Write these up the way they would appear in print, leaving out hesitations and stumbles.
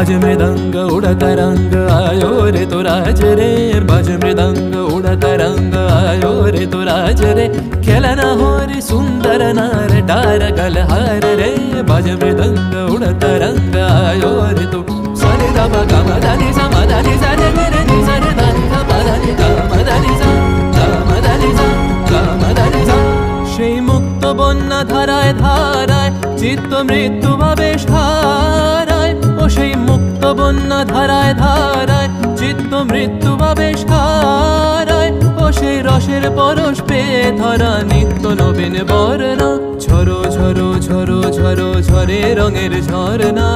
बाजे मृदंग उड़ता रंग आयो रे तो राज रे बाजे मृदंग उड़ता रंग आयो रे तो राज रे खेलना हो रे सुंदर नार डार गलहार रे बाजे मृदंग उड़ता रंग आयो रे तो सरे दा गा मा दा नि सा मा दा नि सा रे रे नि सा रे दा नि सा मा दा नि गा मा दा नि सा गा मा दा नि सा गा मा दा नि सा সেই মুক্ত বন্যা ধারায় ধারায় চিত্ত মৃত্যু ভাবে সারায় ও সেই মুক্ত বন্যা ধারায় ধারায় চিত্ত মৃত্যু ভাবে সারায় ও সেই রসের পরশ পেয়ে ধরা নিত্য নবীন বর্ণা ঝরো ঝরো ঝরো ঝরো ঝরে রঙের ঝরনা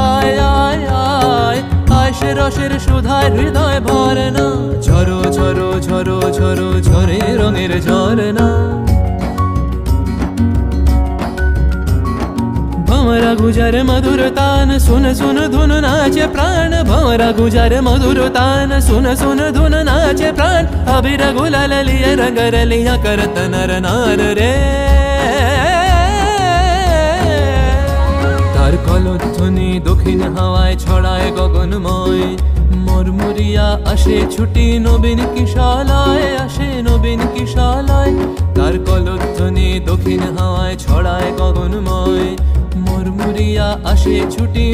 আয় আয় আয় আয় সে রসের সুধায় হৃদয় ভরনা ঝরো ঝরো ঝরো ঝরো ঝরে রঙের ঝরনা भंवरा गुजर मधुर तान सुन सुन धुन नाचे प्राण भंवरा गुजर मधुर तान सुन सुन धुन नाचे प्राण अबीर गुलाल लिया रंगर लिया करत नर नार रे तार कलध्वनि दक्षिण हावाय छड़ाय गगनमय मुरमुरिया আসে ছুটি নবীন কিশালয় আসে নবীন কিশালয় তার কলধ্বনি দক্ষিণ হাওয়ায় ছড়ায় গগনময় মুরমুরিয়া আসে ছুটি